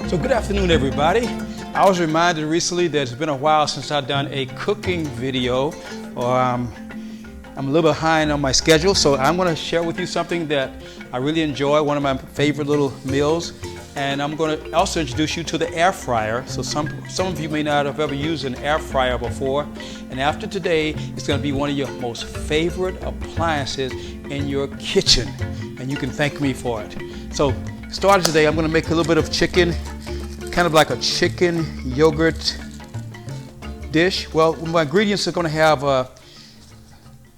So good afternoon, everybody. I was reminded recently that it's been a while since I've done a cooking video, or I'm a little behind on my schedule, so I'm going to share with you something that I really enjoy, one of my favorite little meals, and I'm going to also introduce you to the air fryer. So some of you may not have ever used an air fryer before, and after today, it's going to be one of your most favorite appliances in your kitchen, and you can thank me for it. So starting today, I'm going to make a little bit of chicken, kind of like a chicken yogurt dish. Well, my ingredients are going to have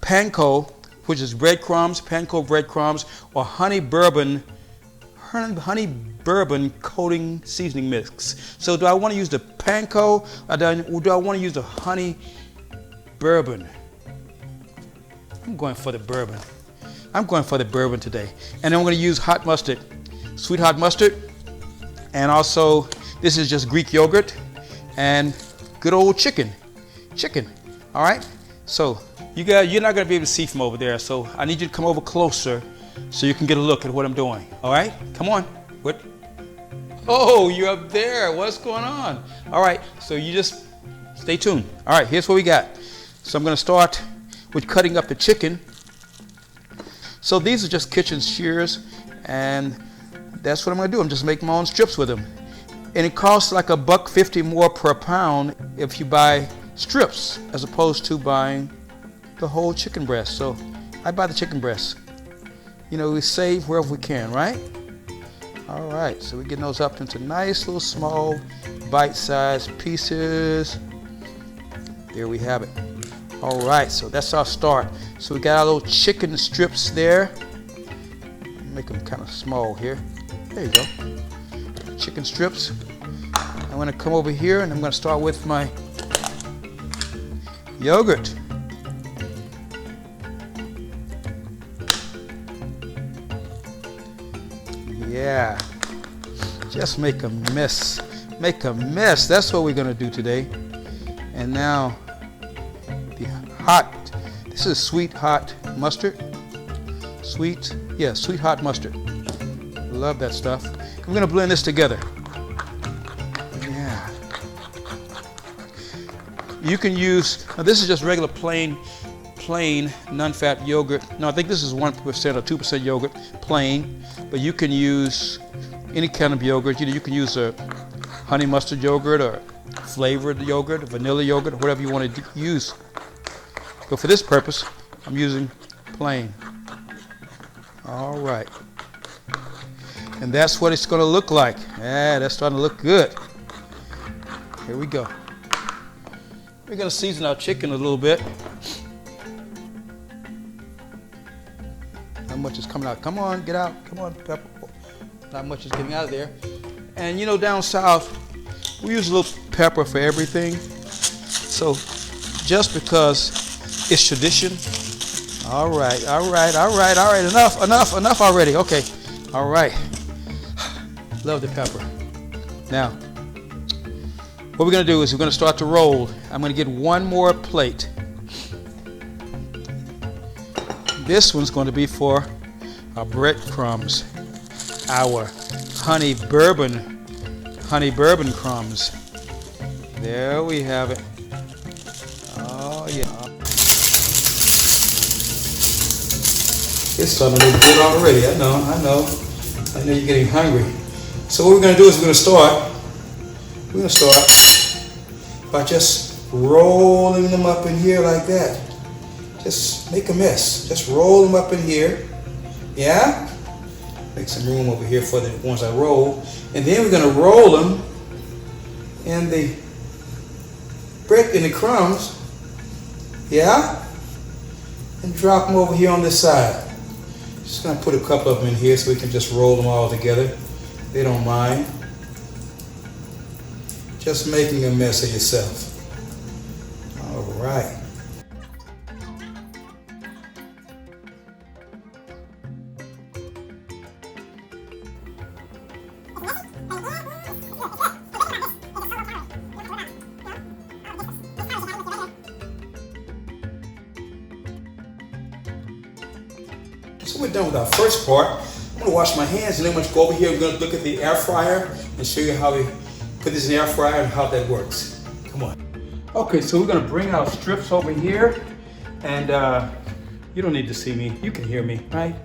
panko, which is breadcrumbs, panko breadcrumbs, or honey bourbon coating seasoning mix. So do I want to use the panko, or do I want to use the honey bourbon? I'm going for the bourbon. I'm going for the bourbon today. And then I'm going to use hot mustard, sweet hot mustard, and also this is just Greek yogurt and good old chicken. All right. So you're not going to be able to see from over there. So I need you to come over closer so you can get a look at what I'm doing. All right. Come on. What? Oh, you're up there. What's going on? All right. So you just stay tuned. All right. Here's what we got. So I'm going to start with cutting up the chicken. So these are just kitchen shears, and that's what I'm going to do. I'm just making my own strips with them. And it costs like $1.50 more per pound if you buy strips as opposed to buying the whole chicken breast. So I buy the chicken breast. You know, we save wherever we can, right? All right, so we're getting those up into nice little small bite-sized pieces. There we have it. All right, so that's our start. So we got our little chicken strips there. Make them kind of small here. There you go. Chicken strips. I'm going to come over here and I'm going to start with my yogurt. Yeah. Just make a mess. Make a mess. That's what we're going to do today. And now the this is sweet hot mustard. Sweet hot mustard. Love that stuff. I'm going to blend this together. Yeah. You can use, now this is just regular plain non-fat yogurt. No, I think this is 1% or 2% yogurt, plain. But you can use any kind of yogurt. You can use a honey mustard yogurt or flavored yogurt, vanilla yogurt, whatever you want to use. But for this purpose, I'm using plain. All right. And that's what it's going to look like. Yeah, that's starting to look good. Here we go. We're going to season our chicken a little bit. Not much is coming out. Come on, get out. Come on, pepper. Not much is getting out of there. And you know, down south, we use a little pepper for everything. So just because it's tradition. All right. Enough already. Okay. All right. Love the pepper. Now, what we're going to do is we're going to start to roll. I'm going to get one more plate. This one's going to be for our breadcrumbs, our honey bourbon crumbs. There we have it. Oh yeah. It's starting to look good already. I know you're getting hungry. So what we're going to do is we're going to start by just rolling them up in here like that. Just make a mess. Just roll them up in here. Yeah? Make some room over here for the ones I roll. And then we're going to roll them in the bread, in the crumbs. Yeah? And drop them over here on this side. Just going to put a couple of them in here so we can just roll them all together. They don't mind. Just making a mess of yourself. All right. So we're done with our first part. I'm gonna wash my hands and then I'm gonna go over here. We're gonna look at the air fryer and show you how we put this in the air fryer and how that works. Come on. Okay, so we're gonna bring our strips over here, and you don't need to see me. You can hear me, right?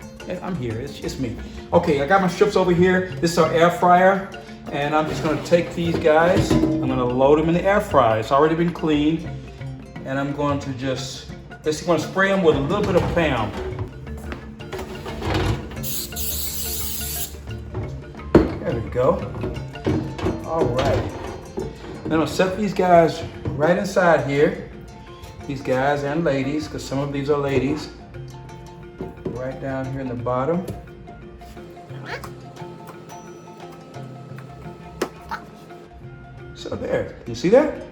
I'm here. It's just me. Okay, I got my strips over here. This is our air fryer, and I'm just gonna take these guys. I'm gonna load them in the air fryer. It's already been cleaned, and I'm going to just basically want to spray them with a little bit of Pam. There we go. All right. Then I'll set these guys right inside here. These guys and ladies, because some of these are ladies. Right down here in the bottom. So there, you see that?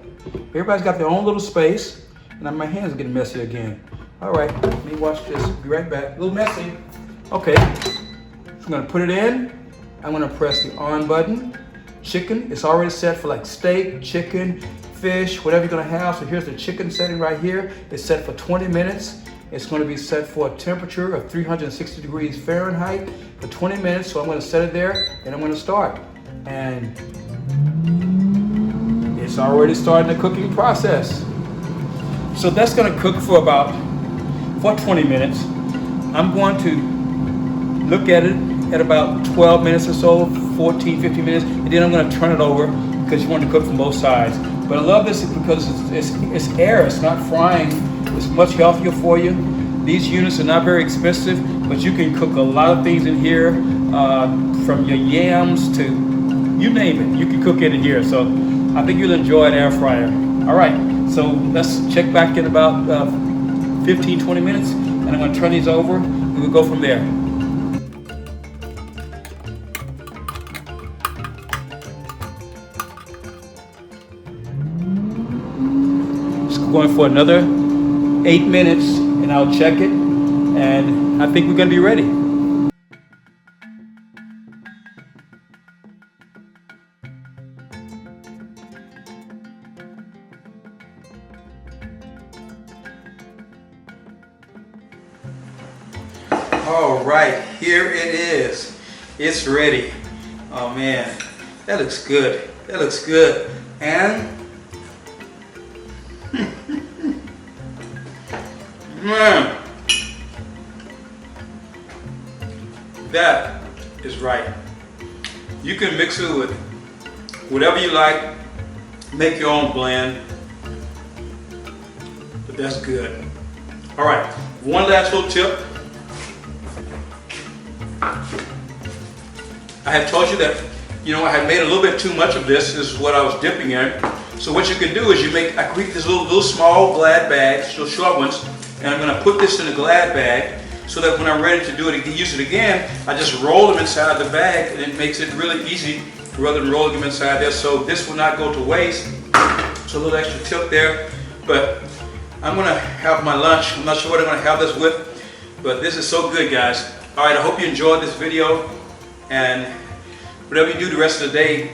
Everybody's got their own little space, and then my hands are getting messy again. All right, let me wash this, be right back. A little messy. Okay, so I'm gonna put it in. I'm gonna press the on button. Chicken, it's already set for like steak, chicken, fish, whatever you're gonna have. So here's the chicken setting right here. It's set for 20 minutes. It's gonna be set for a temperature of 360 degrees Fahrenheit for 20 minutes. So I'm gonna set it there and I'm gonna start. And it's already starting the cooking process. So that's gonna cook for 20 minutes. I'm going to look at it at about 12 minutes or so, 14, 15 minutes, and then I'm gonna turn it over because you want to cook from both sides. But I love this because it's air, it's not frying. It's much healthier for you. These units are not very expensive, but you can cook a lot of things in here, from your yams to you name it. You can cook it in here. So I think you'll enjoy an air fryer. All right, so let's check back in about 15, 20 minutes, and I'm gonna turn these over and we'll go from there. Going for another 8 minutes and I'll check it, and I think we're gonna be ready. All right, here it is. It's ready. Oh man, that looks good. That looks good. And man, that is right. You can mix it with whatever you like, make your own blend, but that's good. All right, one last little tip. I had told you that, I had made a little bit too much of this. This is what I was dipping in. So what you can do is I create this little small Glad bags, little short ones, and I'm gonna put this in a Glad bag so that when I'm ready to use it again, I just roll them inside the bag, and it makes it really easy rather than rolling them inside there. So this will not go to waste. So a little extra tip there. But I'm gonna have my lunch. I'm not sure what I'm gonna have this with, but this is so good, guys. All right, I hope you enjoyed this video, and whatever you do the rest of the day,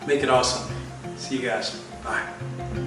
make it awesome. See you guys. Bye.